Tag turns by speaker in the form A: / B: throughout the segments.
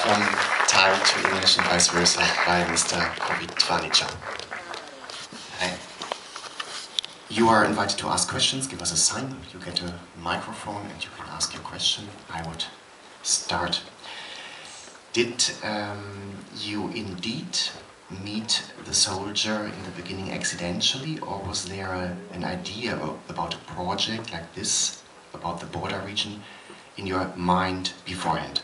A: from Thai to English and vice versa by Mr. Kovitvanija. You are invited to ask questions. Give us a sign. You get a microphone and you can ask your question. I would start. Did you indeed meet the soldier in the beginning accidentally, or was there an idea about a project like this, about the border region, in your mind beforehand?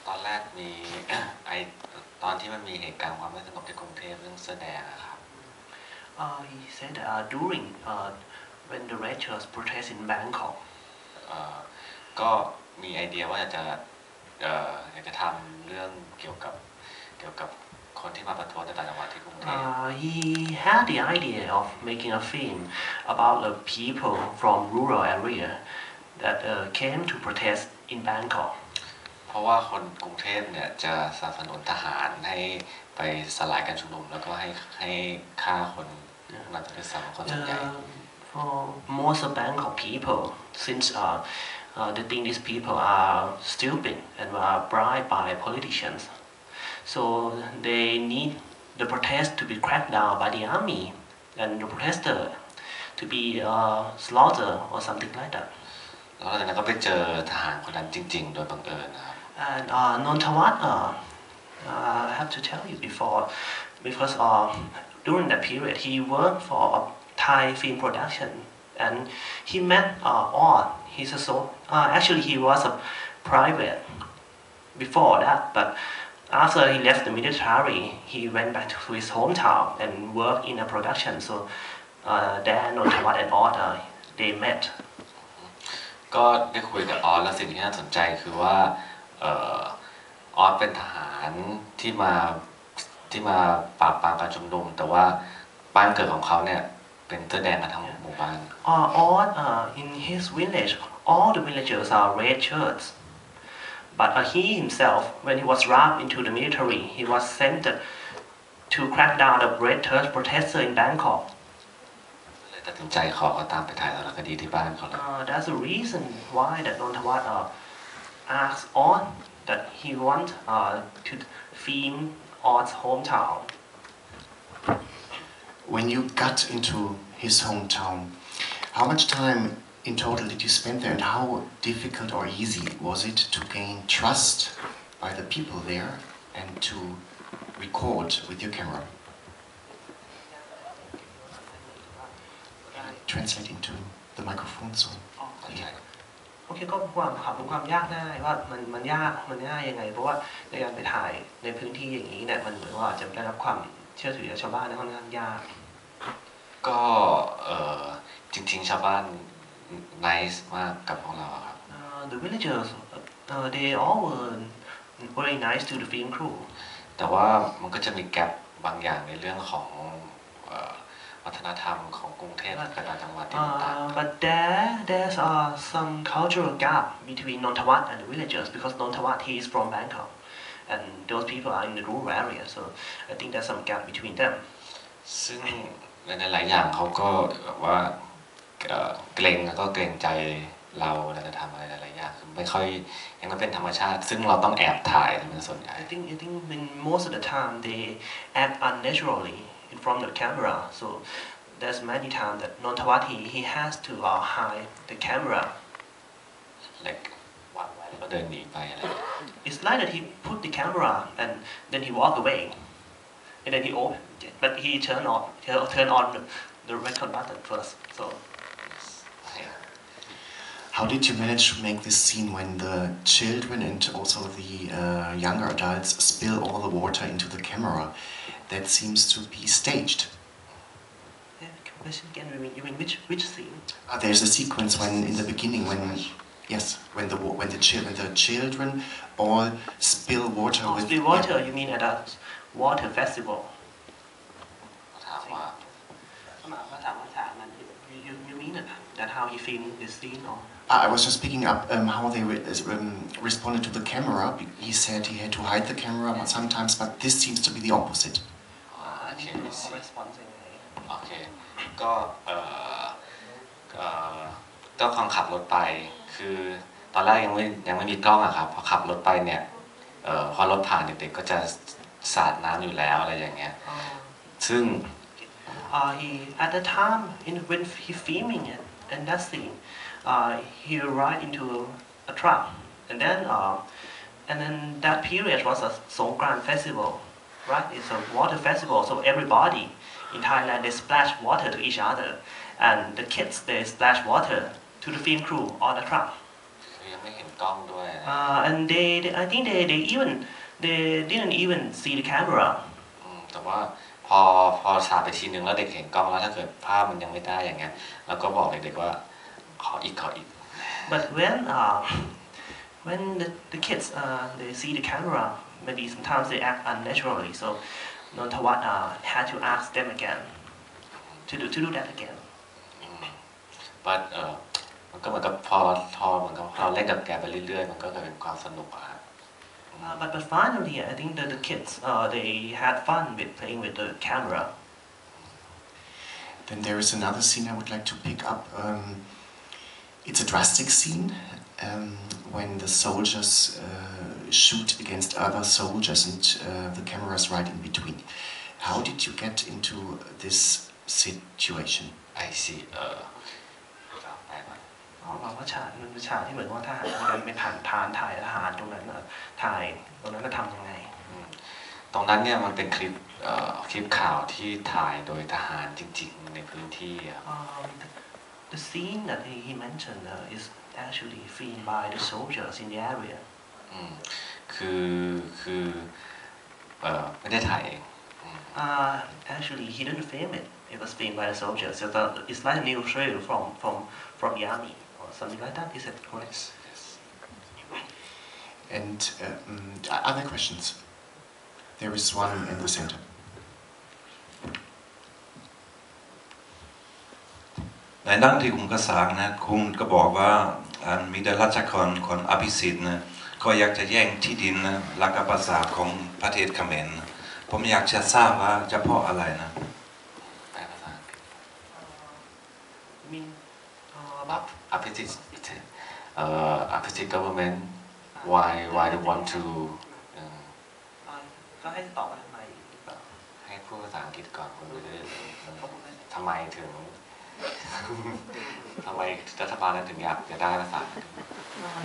B: ตอนแรกมี ตอนที่มันมีเหตุการณ์ความไม่สงบที่กรุงเทพเรื่องเสื้อแดงครับ
C: He said during when the Red Shirts protest in Bangkok
B: ก็มีไอเดียว่าอยากจะทำเรื่องเกี่ยวกับคนที่มาประท้วงในต่างจังหวัดที่กรุงเทพ
C: He had the idea of making a film about the people from rural area that came to protest in Bangkok
B: เพราะว่าคนกรุงเทพเนี่ยจะสนับสนุนทหารให้ไปสลายการชุมนุมแล้วก็ให้ฆ่าคนนักศึกษาคนส่วนใหญ่
C: For most of Bangkok people, since they think these people are stupid and are bribed by politicians, so they need the protest to be cracked down by the army and the protester to be slaughtered or something like that.
B: แล้วจากนั้นก็ไปเจอทหารคนนั้นจริงๆโดยบังเอิญนะครับ
C: And Nontawat, I have to tell you before, because during that period he worked for a Thai film production, and he met Aud. He's actually he was a private before that, but after he left the military, he went back to his hometown and worked in a production. So there, Nontawat and Aud, they met.
B: ก็ได้คุยกับออสแล้วสิ่งที่น่าสนใจคือว่าออสเป็นทหารที่มาปราบปรามการชุมนุมแต่ว่าบ้านเกิดของเขาเนี่ยเป็นเสื้อแดงกันทั้งหมู่บ้าน
C: Aud, in his village, all the villagers are red shirts. But he himself, when he was wrapped into the military, he was sent to crack down the red shirt protester in Bangkok.
B: ตัดสินใจขอตามไปถ่ายสารคดีที่บ้านเขาเลย
C: That's the reason why that Nontawat asked Aud that he want to film Aud's hometown.
A: When you got into his hometown, how much time in total did you spend there, and how difficult or easy was it to gain trust by the people there and to record with your camera? Translate into the microphone, so.
C: โอเคก็ความยากง่ายว่ามันยากยังไงเพราะว่าในการไปถ่ายในพื้นที่อย่างนี้เนี่ยมันเหมือนว่าจะได้รับความเชื่อถือจากชาวบ้านค่อนข้างยาก
B: ก็จริงๆชาวบ้าน nice มากกับพวกเราครับ
C: The villagers they all were very nice to the film crew
B: แต่ว่ามันก็จะมีแกลบบางอย่างในเรื่องของวัฒนธรรมของกรุงเทพกับต่างจังหวัดที่ต่าง
C: But there's some cultural gap between Nontawat and the villagers because Nontawat he is from Bangkok and those people are in the rural area, so I think there's some gap between them.
B: ซึ่งในหลายอย่างเขาก็แบบว่าเกรงแล้วก็เกรงใจเราเราจะทำอะไรหลายอย่างไม่ค่อยยังไม่เป็นธรรมชาติซึ่งเราต้องแอบถ่ายเป็นส่วนใหญ่
C: I think most of the time they act unnaturally in front of the camera, so there's many times that Nontawat he has to hide the camera.
B: Like วางไว้แล้วก็เดินหนีไปอะไร
C: It's like that he put the camera and then he walk away, and then he open, but he turn on the record button first. So.
A: How did you manage to make this scene when the children and also the younger adults spill all the water into the camera? That seems to be staged.
C: Question again, you mean which scene?
A: There's a sequence when in the beginning when the children all spill water with.
C: Spill water? You mean at a water festival? You mean that how he filmed this scene or?
A: I was just picking up how they responded to the camera. He said he had to hide the camera sometimes, but this seems to be the opposite.
B: โอเคก็ ก็ขับรถไปคือตอนแรกยังไม่มีกล้องอะครับพอขับรถไปเนี่ยพอรถผ่านเด็กๆก็จะสาดน้ำอยู่แล้วอะไรอย่างเงี้ยซึ่ง
C: he at the time when he filming it and that scene he ride into a truck and then that period was a Songkran festival, right? It's a water festival, so everybody in Thailand they splash water to each other, and the kids they splash water to the film crew on the truck.
B: ยังไม่เห็นกล้องด้วย
C: And I think they didn't even see the camera.
B: แต่ว่าพอฉายไปทีนึงแล้วเด็กเห็นกล้องแล้วถ้าเกิดภาพมันยังไม่ได้อย่างเงี้ยเราก็บอกเด็กๆว่าขออีก
C: But when the kids they see the camera, maybe sometimes they act unnaturally. So Nontawat had to ask them again to do that again.
B: but มันก็เหมือนกับพอเหมือนกับเราเล่นกับแกไปเรื่อยๆมันก็เกิดเป็นความสนุกอะ
C: But finally, I think that the kids they had fun with playing with the camera.
A: Then there is another scene I would like to pick up. It's a drastic scene when the soldiers shoot against other soldiers and the camera is right in between. How did you get into this situation?
B: I see
C: ว่าฉากมันเป็นฉากที่เหมือนว่าทหารกันไปผ่านทานถ่ายทหารตรงนั้นถ่ายตรงนั้นก็ทำยังไง
B: ตรงนั้นเนี่ยมันเป็นคลิปข่าวที่ถ่ายโดยทหารจริงๆในพื้นที่
C: The scene that he mentioned is actually filmed by the soldiers in the area.
B: คือไม่ได้ถ่ายเอง
C: Actually he didn't film it. It was filmed by the soldiers. So it's like a new trail from the army or something like that. Is that correct?
A: Yes. And other questions? There is one in the center.
D: ในดั้งที่คุณก็สร้างนะคุณก็บอกว่ามีแต่ราชการคนอภิสิทธิ์นะก็อยากจะแย่งที่ดินนะหลักภาษาของประเทศเขมรผมอยากจะทราบว่าจะเพราะอะไรนะ
B: แปลภาษาอังกฤษ
C: mean
B: opposite government why they want to
C: ก็ให้ตอบมาทำไม
B: ให้พูดภาษาอังกฤษก่อนคุณไปเรื่อยทำไมรัฐบาลนั้นถึงอยากจะได้ภาษา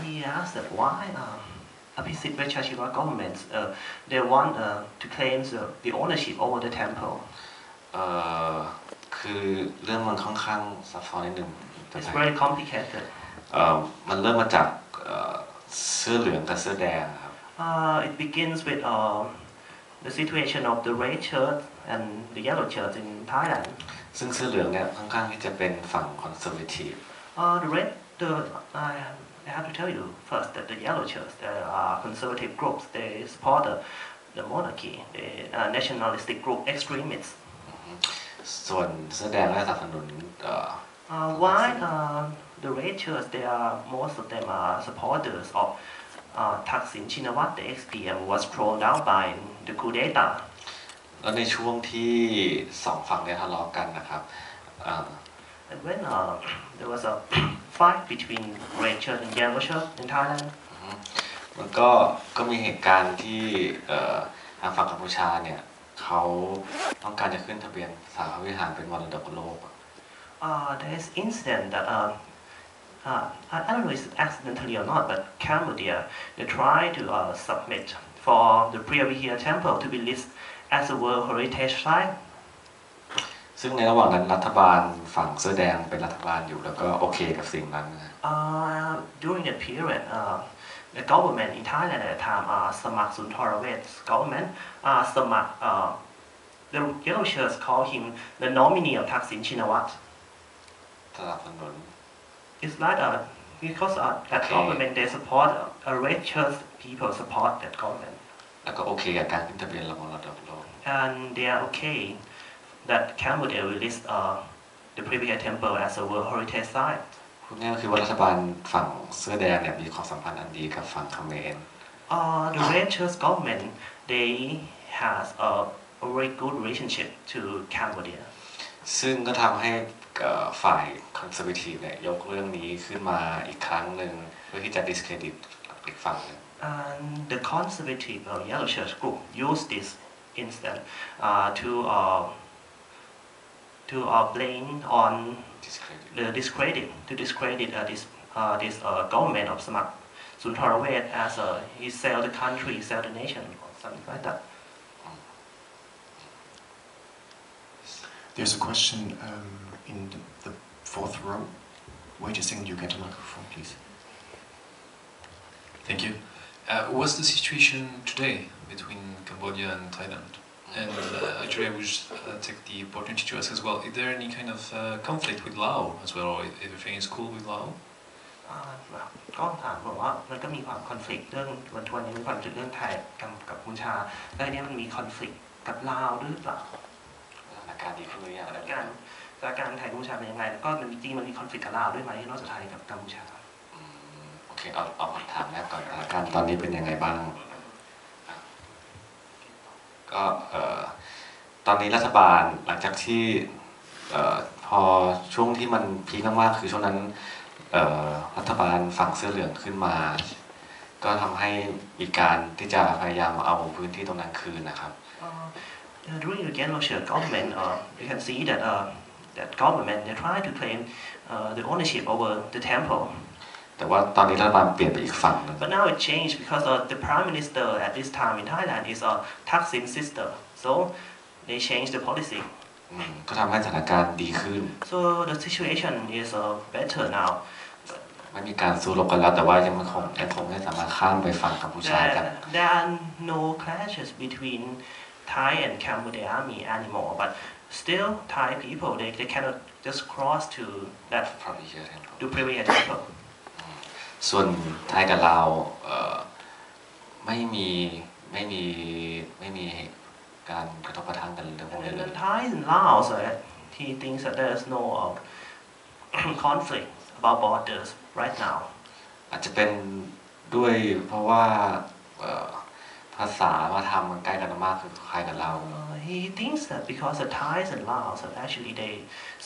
C: He asked that why Aphisit Vechashiva government they want to claim the ownership over the temple.
B: คือเรื่องมันค่อนข้างซับซ้อนนิดนึง
C: It's very complicated.
B: มันเริ่มมาจากเสื้อเหลืองกับเสื้อแดงครับ
C: It begins with the situation of the red shirt and the yellow shirt in Thailand.
B: ซึ่งเสื้อเหลืองเนี่ยค่อนข้างที่จะเป็นฝั่งคอนเซอร์เวทีฟ
C: I have to tell you first that the yellow shirts, they are conservative groups. They support the monarchy, the nationalistic group extremists.
B: ส่วนเสื้อแดงก็สนับสนุน
C: While the red shirts, most of them are supporters of Thaksin Shinawatra, the ex-PM, was thrown down by the coup d'etat.
B: แล้วในช่วงที่สองฝั่งเนี่ยทะเลาะกันนะครับ
C: And when there was a fight between red shirt and yellow shirt in Thailand,
B: มันก็มีเหตุการณ์ที่ทางฝั่งกัมพูชาเนี่ยเขาต้องการจะขึ้นทะเบียนสาวิหารเป็นมรดกโลก
C: There's incident that I don't know if it's accidentally or not, but Cambodia they try to submit for the Preah Vihear temple to be listed as a World Heritage Site.
B: ซึ่งในระหว่างนั้นรัฐบาลฝั่งเสื้อแดงเป็นรัฐบาลอยู่แล้วก็โอเคกับสิ่งนั้น
C: During that period, the government in Thailand at the time, Samak Sunthorawait's government, Samak, the yellow shirts call him the nominee of Thaksin Shinawatra.
B: สนับสนุน
C: It's like because that government they support red shirt people support that government.
B: แล้วก็โอเคกับการขึ้นทะเบียนมรดกโลก
C: And they are okay that Cambodia will list the Preah Vihear temple as a World Heritage Site.
B: พูดง่ายๆคือว่ารัฐบาลฝั่งเสื้อแดงเนี่ยมีความสัมพันธ์อันดีกับฝั่งเขมร
C: The red shirt government they has a very good relationship to Cambodia.
B: ซึ่งก็ทำให้ ฝ่ายคอนเซอร์เวทีฟเนี่ยยกเรื่องนี้ขึ้นมาอีกครั้งหนึ่งเพื่อที่จะ discredit อีกฝั่งหนึ่ง
C: And the conservative yellow shirt group used this incident to blame on the discredit this government of Samak Suntarawet as he sell the country, sell the nation, or something like that.
A: There's a question in the fourth row. Wait a second, you get a microphone, please.
E: Thank you. What's the situation today between Cambodia and Thailand? And actually, I would take the opportunity to ask as well, is there any kind of conflict with Laos as well, or everything is cool with Laos?
C: ก็ถามบอกว่ามันก็มีความคอนฟ lict เรื่องวันนี้มีความจุดเรื่องไทยกับกัมพูชาแล้วเนี่ยมันมีคอนฟ lict กับลาวหรือเปล่า
B: สถานการณ์ดีขึ้นหรือยัง
C: สถานการณ์ไทยกัมพูชาเป็นยังไงแล้วก็มันจริงมันมีคอนฟ lict กับลาวด้วยไหมนอกจากไทยกับกัมพูชา
B: โอเคเอาคำถามแรกก่อนสถานการณ์ตอนนี้เป็นยังไงบ้างก็ตอนนี้รัฐบาลหลังจากที่พอช่วงที่มันพีคมากๆคือช่วงนั้นรัฐบาลฝั่งเสื้อเหลืองขึ้นมาก็ทำให้มีการที่จะพยายามเอาพื้นที่ตรงนั้นคืนนะครับ
C: During the Yellow Shirt government, you can see that that government they try to claim the ownership over the temple.
B: แต่ว่าตอนนี้รัฐบาลเปลี่ยนไปอีกฝั่งนึง
C: But now it changed because the prime minister at this time in Thailand is Thaksin's sister, so they changed the policy.
B: ก็ทำให้สถานการณ์ดีขึ้น
C: So the situation is better now.
B: ไม่มีการสู้รบกันแล้วแต่ว่ายังคงไม่สามารถข้ามไปฝั่งกัมพูชากัน
C: There are no clashes between Thai and Cambodian army anymore, but still Thai people they cannot just cross to that to Premier Temple.
B: ส่วนไทยกับลาวไม่มีการกระทบกระทั่งกันเรื่องพวกนี้เลย
C: And Thai and Laos, he thinks that there's no conflict about borders right now.
B: อาจจะเป็นด้วยเพราะว่าภาษาวัฒนธรรมมันใกล้กันมากคือไทยกับลาว
C: He thinks that because the Thais and Laos actually they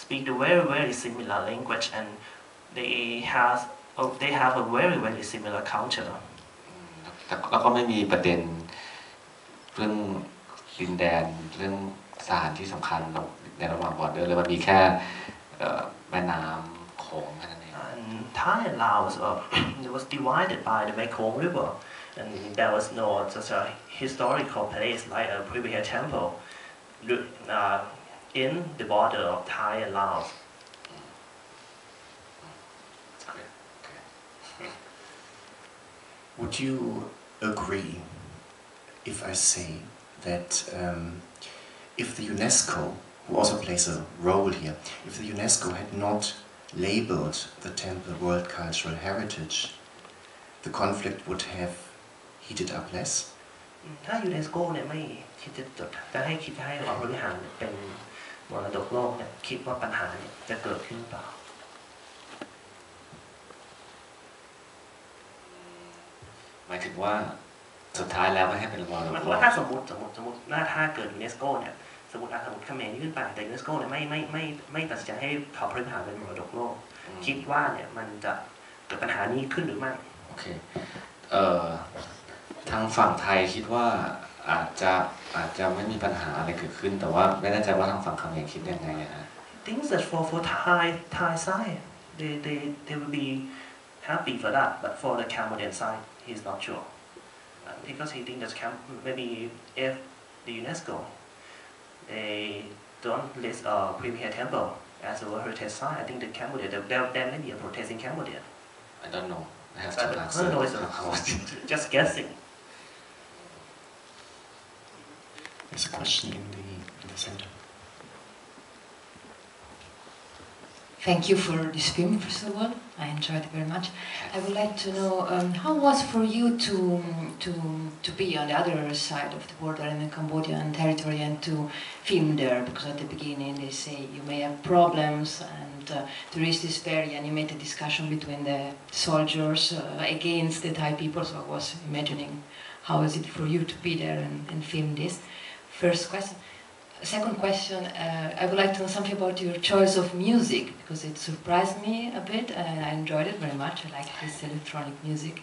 C: speak the very similar language and they have a very similar culture.
B: แล้วก็ไม่มีประเด็นเรื่องดินแดนเรื่องสถานที่สำคัญในระหว่างบอร์เดอร์เลยมันมีแค่แม่น้ำโขงแค่นั้นเอง
C: And Thai and Laos it was divided by the Mekong River, and there was no such a historical place like a Premier Temple in the border of Thai and Laos.
A: Would you agree if I say that if the UNESCO, who also plays a role here, if the UNESCO had not labeled the temple World Cultural Heritage, the conflict would have heated up less?
C: ถ้ายูเนสโกเนี่ยไม่คิดจะให้ความบริหารเป็นมรดกโลกเนี่ยคิดว่าปัญหาเนี่ยจะเกิดขึ้นเปล่า
B: หมายถึงว่าสุดท้ายแล้วไม่ให้เป็นมรดกโลก
C: ว่าถ้าสมมติถ้าเกิดยูเนสโกเนี่ยสมมติเขมรยื่นไปแต่ยูเนสโกเนี่ยไม่ตัดสินใจให้เขาบริหารเป็นมรดกโลกคิดว่าเนี่ยมันจะเกิดปัญหานี้ขึ้นหรือไม่
B: โอเคทางฝั่งไทยคิดว่าอาจจะไม่มีปัญหาอะไรเกิดขึ้นแต่ว่าไม่แน่ใจว่าทางฝั่งเขมรคิดยังไงนะ
C: Things that for Thai side they will be happy for that but for the Cambodian side he's not sure because he thinks that maybe if the UNESCO they don't list Premier Temple as a World Heritage Site I think the Cambodia there may be a protest in Cambodia
B: I don't know I have to answer
C: just guessing
A: There's a question in the center.
F: Thank you for this film, first of all. I enjoyed it very much. I would like to know how was for you to be on the other side of the border in the Cambodian territory and to film there, because at the beginning they say you may have problems and there is this very animated discussion between the soldiers against the Thai people, so I was imagining how is it for you to be there and film this. First question. second question, I would like to know something about your choice of music, because it surprised me a bit and I enjoyed it very much. I like this electronic music.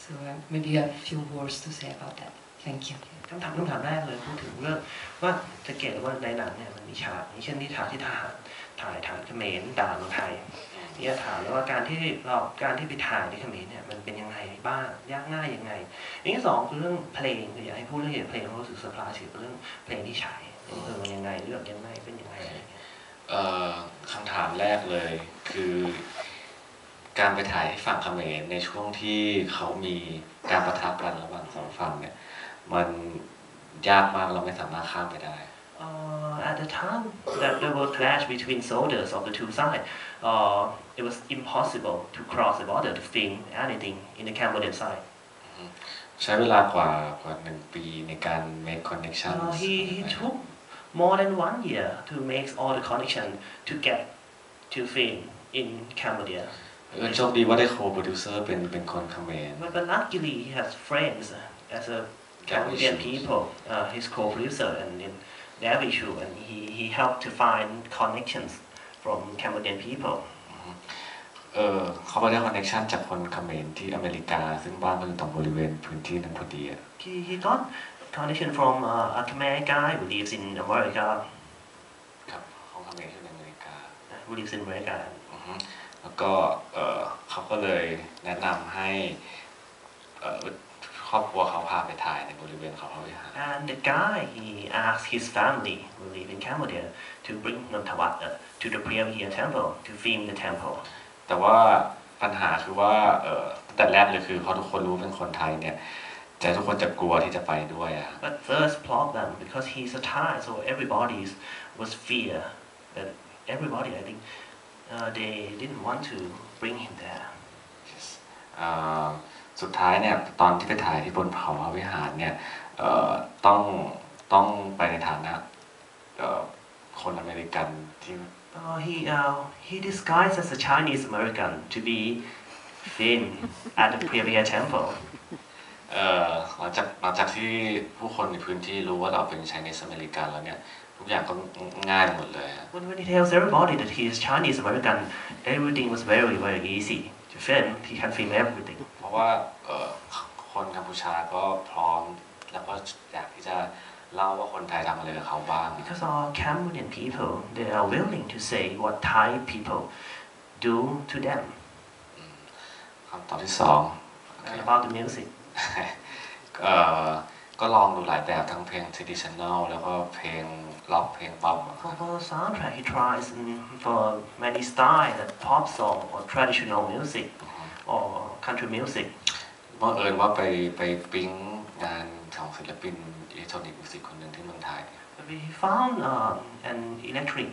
F: So maybe you have a few words to say about that. Thank you.
C: คำถามแรกเลยพูดถึงเรื่องว่าสังเกตว่าในหนังเนี่ยมันมีฉากอย่างเช่นที่ฉากที่ทหารถ่ายฐานเขมรด่าเมืองไทยที่จะถามเลยว่าการที่ไปถ่ายที่เขมรเนี่ยมันเป็นยังไงบ้างยากง่ายยังไงอย่างที่สองคือเรื่องเพลงคืออยากให้พูดเรื่องเพลงรู้สึกเซอร์ไพรส์เรื่องเพลงที่ฉายมันยังไงเลือกยังไงเป็นยังไงอะไรเงี้ย
B: คำถามแรกเลยคือการไปถ่ายฝั่งเขมรในช่วงที่เขามีการปะทะกันระหว่างสองฝั่งเนี่ยมันยากมากเราไม่สามารถข้ามไปได้
C: At the time that there was clash between soldiers of the two sides, it was impossible to cross the border to film anything in the Cambodian side.
B: ใช้เวลากว่า1 ปีในการ make connection.
C: He took more than 1 year to make all the connection to get to film in Cambodia.
B: โชคดีว่าได้โคโปรดิวเซอร์เป็นคนเขมร
C: But luckily he has friends as a Cambodian people, his co-producer and in their issue, and he helped to find connections from Cambodian people.
B: เขาไปได้ connection จากคนเขมรที่อเมริกาซึ่งบ้านเขาอยู่ตรงบริเวณพื้นที่นั้นพอดี
C: He got connection from a Khmer guy who lives in America.
B: ครับของเขมรที่ในอเมริกา
C: Who lives in America.
B: แล้วก็เขาก็เลยแนะนำให้ครอบครัวเขาพาไปถ่ายในบริเวณเขาพระวิหาร
C: And the guy he asked his family who live in Cambodia to bring Nam Thawat to the Preah temple to film the temple.
B: แต่ว่าปัญหาคือว่าแต่แรกเลยคือเขาทุกคนรู้เป็นคนไทยเนี่ยใจทุกคนจะกลัวที่จะไปด้วยอะ
C: But first problem because he's a Thai, so everybody was fear. That everybody, I think, they didn't want to bring him there.
B: สุดท้ายเนี่ยตอนที่ไปถ่ายที่บนเขาพระวิหารเนี่ยต้องไปในฐานะคนอเมริกันที่
C: he disguised as a Chinese American to be filmed at the Preah temple.
B: หลังจากที่ผู้คนในพื้นที่รู้ว่าเราเป็น Chinese American แล้วเนี่ยทุกอย่างก็ง่ายหมดเลย
C: When he tells everybody that he is Chinese American, everything was very easy to film. He can film everything.
B: เพราะว่าคนกัมพูชาก็พร้อมแล้วก็อยากที่จะเล่าว่าคนไทยทำอะไรกับเขาบ้าง
C: Because our Cambodian people, they are willing to say what Thai people do to them.
B: คำตอบที่สอง
C: About the music.
B: ก็ลองดูหลายแบบทั้งเพลง traditional แล้วก็เพลงร็อกเพลงป๊อป
C: For the soundtrack, he tries for many styles, like pop song or traditional music or country music.
B: บังเอิญว่าไปปิ๊งงานของศิลปินอิเล็กทรอนิกส์มิวสิกคนหนึ่งที่เมืองไทย
C: We found an electric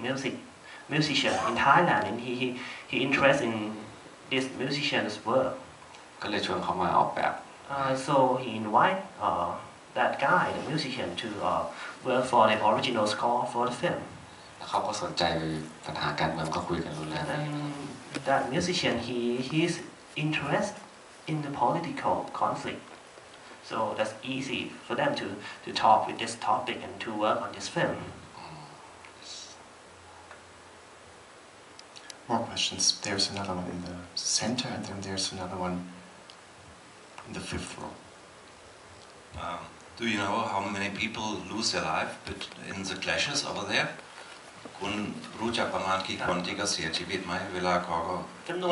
C: musician in Thailand, and he interested in this musician's work.
B: ก็เลยชวนเขามาออกแบบ
C: So he invited that guy, the musician, to work for the original score for the film.
B: แล้วเขาก็สนใจปัญหาการเมืองก็คุยกันรู้เรื่อง
C: And that musician, he's interested in the political conflict. So that's easy for them to talk with this topic and to work on this film.
A: More questions. There's another one in the center, and then there's another one in the 5th row.
D: Do you know how many people lose their life in the clashes over there? คุณรู้จักประมาณกี่คนที่ก็เสียชีวิตไหมเวลาเขาก็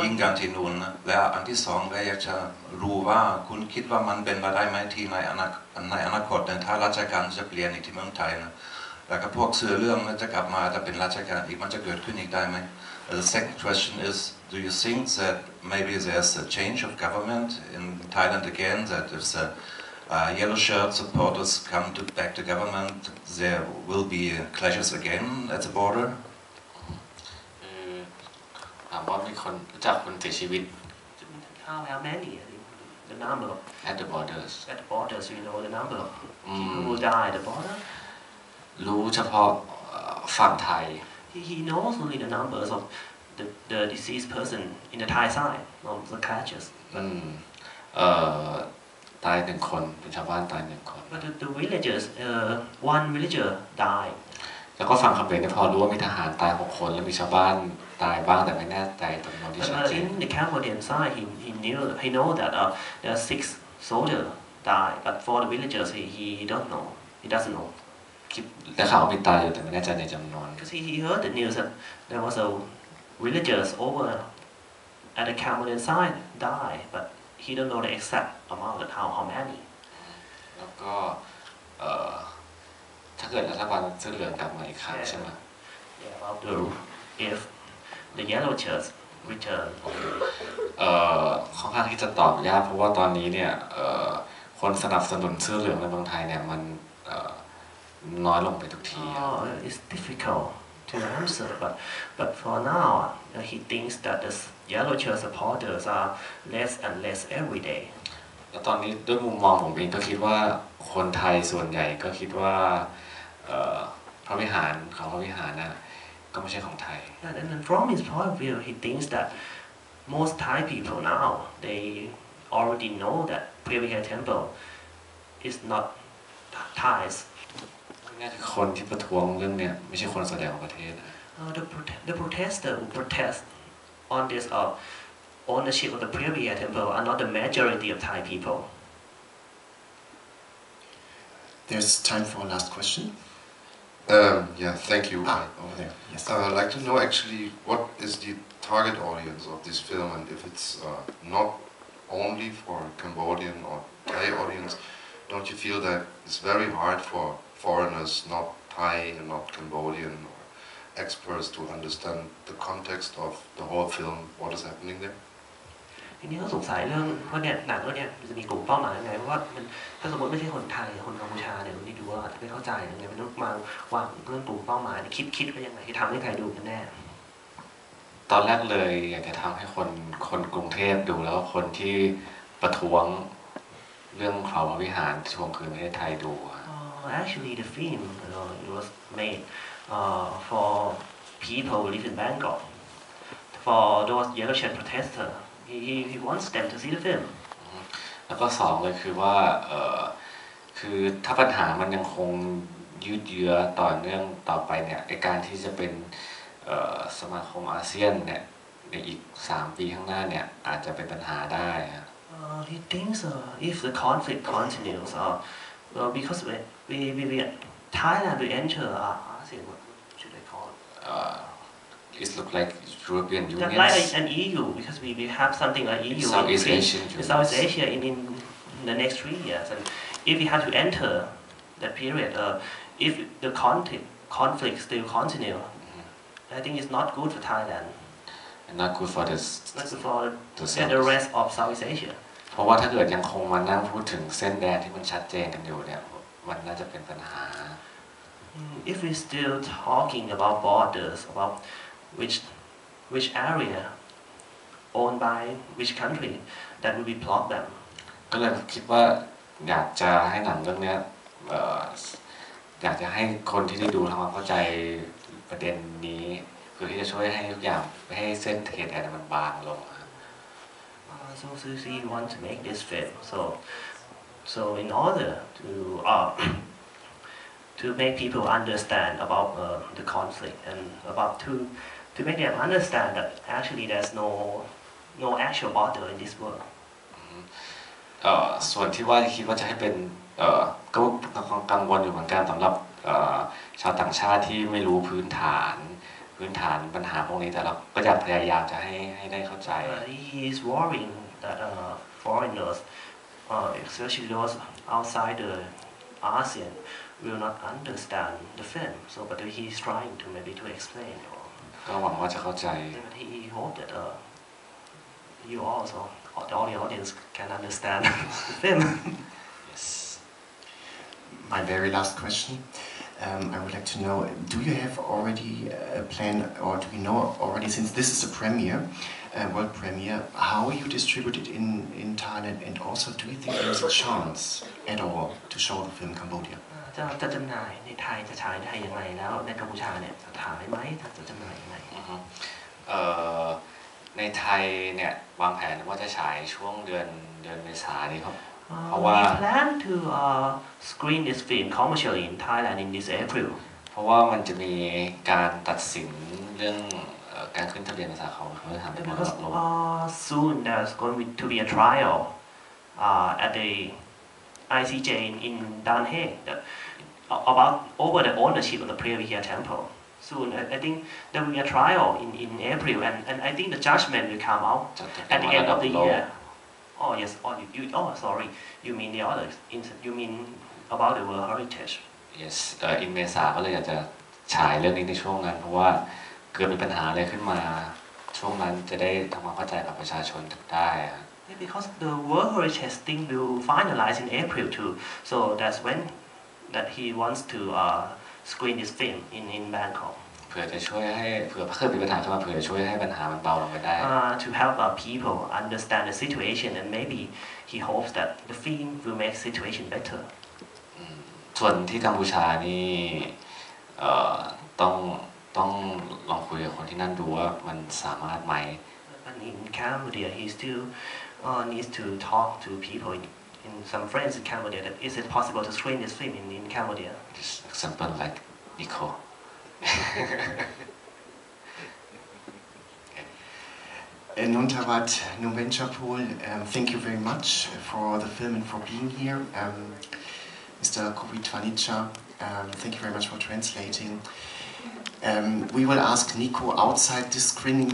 D: ยิงกันที่นู่นนะและอันที่สองก็อยากจะรู้ว่าคุณคิดว่ามันเป็นไปได้ไหมที่ในอนาคตถ้าราชการจะเปลี่ยนอีกที่เมืองไทยนะแล้วก็พวกเสือเรื่องจะกลับมาจะเป็นราชการอีกมันจะเกิดขึ้นอีกได้ไหม The second question is, do you think that maybe there's a change of government in Thailand again, that if the yellow shirt supporters come back to government, there will be clashes again at the border?
B: ถามว่ามีคนรู้จักคนเสียชีวิต
C: How many? The number
B: at the borders.
C: At the borders, you know the number of people who die at the border.
B: รู้เฉพาะฝั่งไทย
C: He knows only the numbers of the deceased person in the Thai side of the clashes.
B: ตาย1 คนเป็นชาวบ้านตาย1 คน
C: But the villagers, one villager died.
B: แล้วก็ฟังคำเขมรพอรู้ว่ามีทหารตาย6 คนแล้วมีชาวบ้านตายบ้างแต่ไม่แน่ใจจำนวนที่ชัดเจน
C: In the Cambodian side, he know that there are 6 soldiers died, but for the villagers, he don't know. He doesn't know.
B: ได้ข่าวว่ามีตายอยู่แต่ไม่แน่ใจในจำนวน
C: Because he heard the news that there was a villagers over at the Cambodian side died, but he don't know the exact amount of how many.
B: แล้วก็ถ้าเกิดรัฐบาลเสื้อเหลืองกลับมาอีกครั้งใช่ไหม
C: Yeah, about if the yellow shirts return.
B: ค่อนข้างที่จะตอบยากเพราะว่าตอนนี้เนี่ยคนสนับสนุนเสื้อเหลืองในเมืองไทยเนี่ยมันน้อยลงไปทุกที
C: It's difficult to answer, but for now, he thinks that the yellow shirt supporters are less and less every day.
B: แล้วตอนนี้ด้วยมุมมองผมเองก็คิดว่าคนไทยส่วนใหญ่ก็คิดว่าพระวิหารของพระวิหารนะก็ไม่ใช่ของไทย
C: And from his point of view, he thinks that most Thai people now they already know that Previha Temple is not Thais.
B: นี่คือคนที่ประท้วงเรื่องเนี้ยไม่ใช่คนส่วนใหญ่ของประเทศ
C: The protester who protest on this ownership of the Previha Temple are not the majority of Thai people.
A: There's time for a last question.
G: Yeah, thank you.
A: Over there. Yes.
G: I'd like to know actually what is the target audience of this film, and if it's not only for Cambodian or Thai audience, don't you feel that it's very hard for foreigners, not Thai and not Cambodian or experts, to understand the context of the whole film, what is happening there?
C: ทีนี้เขาสงสัยเรื่องว่าเนี่ยหนังเรื่องนี้มันจะมีกลุ่มเป้าหมายยังไงเพราะว่ามันถ้าสมมติไม่ใช่คนไทยคนกัมพูชาเนี่ยคนที่ดูอาจจะไม่เข้าใจยังไงมันต้องมาวางเรื่องกลุ่มเป้าหมายคิดว่ายังไงที่ทำให้ใครดูกันแน่
B: ตอนแรกเลยอยากจะทำให้คนกรุงเทพดูแล้วคนที่ประท้วงเรื่องเขาพระวิหารทวงคืนประเทศไทยดู
C: Actually, the film it was made for people who live in Bangkok. For those yellow shirt protesters, he wants them to see the film.
B: แล้วก็2เลยคือว่าคือถ้าปัญหามันยังคงยืดเยื้อต่อเนื่องต่อไปเนี่ยในการที่จะเป็นสมาคมอาเซียนเนี่ยในอีก3 ปีข้างหน้าเนี่ยอาจจะเป็นปัญหาได้
C: He thinks if the conflict continues, because we Thailand will enter ASEAN, what should I call it?
B: It looks like European Union.
C: Like an EU, because we have something like EU
B: Southeast
C: Asia in the next 3 years, and if we have to enter that period, if the conflict still continue, I think it's not good for Thailand.
B: And not good for
C: the rest of Southeast Asia.
B: เพราะว่าถ้าเกิดยังคงมานั่งพูดถึงเส้นแดนที่มันชัดเจนกันอยู่เนี่ยมันน่าจะเป็นปัญหา
C: If we're still talking about borders, about which area owned by which country, that will be problem.
B: ก็เลยคิดว่าอยากจะให้หนังเรื่องนี้อยากจะให้คนที่ได้ดูทำความเข้าใจประเด็นนี้เพื่อที่จะช่วยให้ทุกอย่างให้เส้นเขตแดนมันบางลง
C: So we want to make this film. So in order to make people understand about the conflict and about to make them understand that actually there's no actual border in this world.
B: ส่วนที่ว่าคิดว่าจะให้เป็นก็กังวลอยู่เหมือนกันสำหรับชาวต่างชาติที่ไม่รู้พื้นฐานปัญหาพวกนี้แต่เราก็จะพยายามจะให้ได้เข้าใจ
C: He is worrying that foreigners, especially those outside the ASEAN, will not understand the film. So, but he is trying to maybe to explain.
B: ก็หวังว่าจะเข้าใจ
C: He hopes that you also, all the audience, can understand the film.
A: Yes. My very last question. I would like to know, do you have already a plan, or do we know already, since this is a premiere, world premiere, how you distribute it in Thailand, and also do you think there's a chance at all to show the film Cambodia?
C: จะจำหน่ายในไทยจะฉายในไทยยังไงแล้วในกัมพูชาเนี่ยจะถ่ายไหมจะจำหน่ายยังไง
B: ในไทยเนี่ยวางแผนว่าจะฉายช่วงเดือนเมษายนนี้ครับเพราะว่า
C: We plan to screen this film commercially in Thailand in this April.
B: เ เพราะว่ามันจะมีการตัดสินเรื่องการขึ้นทะเบียนภาษาเขาวัฒนธรรมในมรดกโลก
C: soon there's going to be a trial at the ICJ in Dan Haag about over the ownership of the Preah Temple. Soon, I think there will be a trial in April, and I think the judgment will come out at the end of the year. Oh yes, sorry, you mean the other? You mean about the World Heritage?
B: Yes, อินเมษาก็เลยอยากจะฉายเรื่องนี้ในช่วงนั้นเพราะว่าเกิดมีปัญหาอะไรขึ้นมาช่วงนั้นจะได้ทำความเข้าใจกับประชาชนได้
C: Because the World Heritage thing will finalize in April too, so that's when that he wants to screen this film in Bangkok.
B: เพื่อจะช่วยให้เผื่อเกิดมีปัญหาขึ้นมาเผื่อจะช่วยให้ปัญหามันเบาลงไปได้
C: To help people understand the situation, and maybe he hopes that the film will make situation better.
B: ส่วนที่กัมพูชานี่ต้องลองคุยกับคนที่นั่นดูว่ามันสามารถไหม
C: And in Cambodia, he still needs to talk to people in some friends in Cambodia. That is it possible to screen this film in Cambodia?
B: Just example like Nico.
A: Nontawat Nubenchapol, thank you very much for the film and for being here. Mr. Kovitwanicha, thank you very much for translating. We will ask Nico outside this screening